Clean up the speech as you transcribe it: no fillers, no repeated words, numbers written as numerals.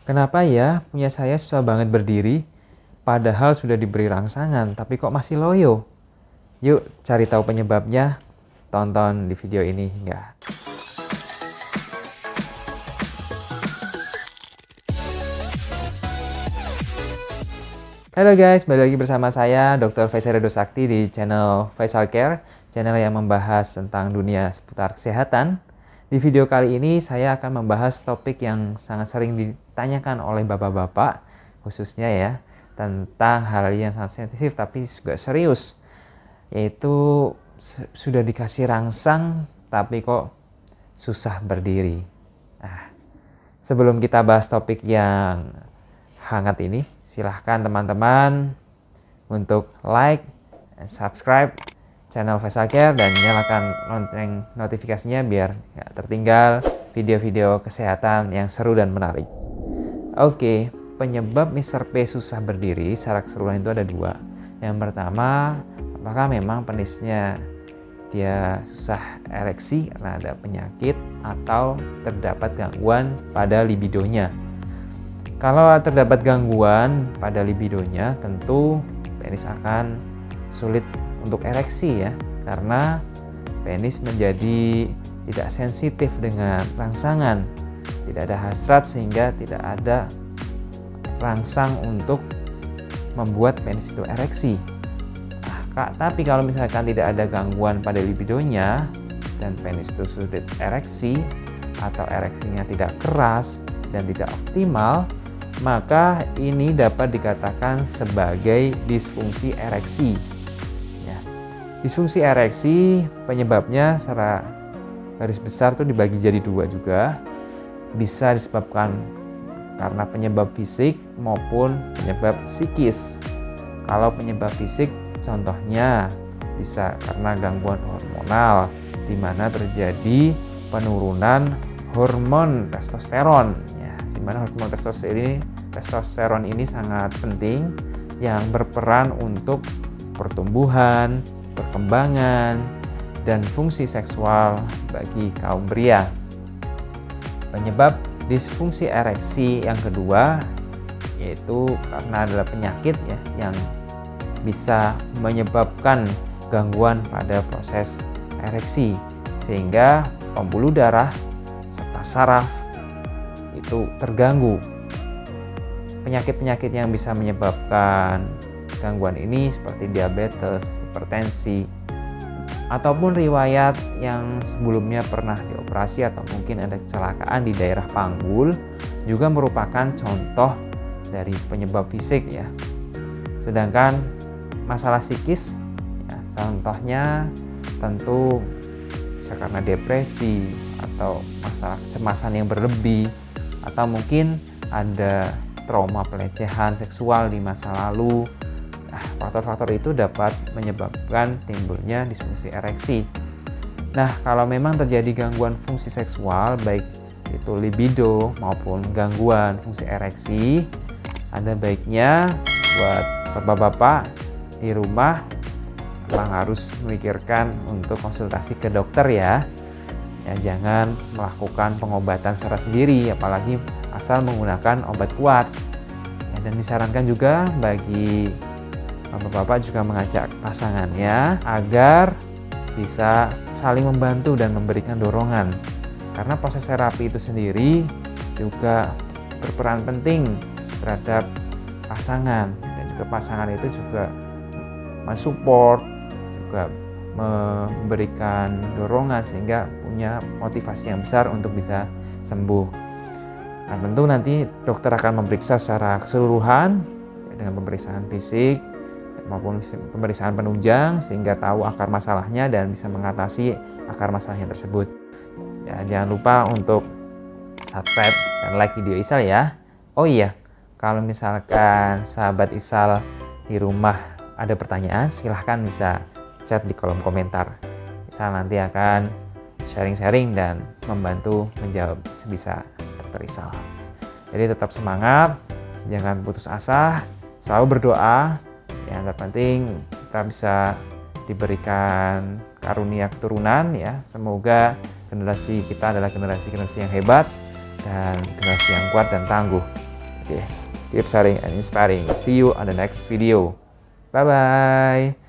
Kenapa ya punya saya susah banget berdiri, padahal sudah diberi rangsangan, tapi kok masih loyo? Yuk cari tahu penyebabnya, tonton di video ini hingga. Halo guys, balik lagi bersama saya Dr. Faisal Ridho Sakti di channel Faisal Care, channel yang membahas tentang dunia seputar kesehatan. Di video kali ini saya akan membahas topik yang sangat sering ditanyakan oleh bapak-bapak, khususnya ya, tentang hal yang sangat sensitif tapi juga serius, yaitu sudah dikasih rangsang tapi kok susah berdiri. Nah, sebelum kita bahas topik yang hangat ini, silahkan teman-teman untuk like dan subscribe channel Faisal Care dan nyalakan lonceng notifikasinya biar nggak tertinggal video-video kesehatan yang seru dan menarik. Oke, penyebab Mr. P susah berdiri secara keseluruhan itu ada dua. Yang pertama, apakah memang penisnya dia susah ereksi karena ada penyakit atau terdapat gangguan pada libidonya. Kalau terdapat gangguan pada libidonya, tentu penis akan sulit untuk ereksi ya, karena penis menjadi tidak sensitif dengan rangsangan, tidak ada hasrat sehingga tidak ada rangsang untuk membuat penis itu ereksi. Tapi kalau misalkan tidak ada gangguan pada libidonya dan penis itu sulit ereksi atau ereksinya tidak keras dan tidak optimal, maka ini dapat dikatakan sebagai disfungsi ereksi. Ya. Disfungsi ereksi penyebabnya secara garis besar itu dibagi jadi dua juga. Bisa disebabkan karena penyebab fisik maupun penyebab psikis. Kalau penyebab fisik contohnya bisa karena gangguan hormonal, di mana terjadi penurunan hormon testosteron. Di mana hormon testosteron ini sangat penting yang berperan untuk pertumbuhan, perkembangan, dan fungsi seksual bagi kaum pria. Penyebab disfungsi ereksi yang kedua yaitu karena adalah penyakit ya yang bisa menyebabkan gangguan pada proses ereksi sehingga pembuluh darah serta saraf itu terganggu. Penyakit-penyakit yang bisa menyebabkan gangguan ini seperti diabetes, hipertensi, ataupun riwayat yang sebelumnya pernah dioperasi atau mungkin ada kecelakaan di daerah panggul juga merupakan contoh dari penyebab fisik ya. Sedangkan masalah psikis ya, contohnya tentu bisa karena depresi atau masalah kecemasan yang berlebih, atau mungkin ada trauma pelecehan seksual di masa lalu. Faktor-faktor itu dapat menyebabkan timbulnya disfungsi ereksi. Nah, kalau memang terjadi gangguan fungsi seksual, baik itu libido maupun gangguan fungsi ereksi, ada baiknya buat bapak-bapak di rumah memang harus memikirkan untuk konsultasi ke dokter ya. Jangan melakukan pengobatan secara sendiri, apalagi asal menggunakan obat kuat. Dan disarankan juga bagi bapak-bapak juga mengajak pasangannya agar bisa saling membantu dan memberikan dorongan. Karena proses terapi itu sendiri juga berperan penting terhadap pasangan, dan juga pasangan itu juga mensupport, juga memberikan dorongan sehingga punya motivasi yang besar untuk bisa sembuh. Nah, tentu nanti dokter akan memeriksa secara keseluruhan dengan pemeriksaan fisik maupun pemeriksaan penunjang sehingga tahu akar masalahnya dan bisa mengatasi akar masalahnya tersebut. Ya, jangan lupa untuk subscribe dan like video Isal ya. Oh iya, kalau misalkan sahabat Isal di rumah ada pertanyaan, silahkan bisa chat di kolom komentar. Isal nanti akan sharing-sharing dan membantu menjawab sebisa Dr. Isal. Jadi tetap semangat, jangan putus asa, selalu berdoa. Yang terpenting kita bisa diberikan karunia keturunan ya. Semoga generasi kita adalah generasi yang hebat dan generasi yang kuat dan tangguh. Oke, keep sharing and inspiring. See you on the next video. Bye bye.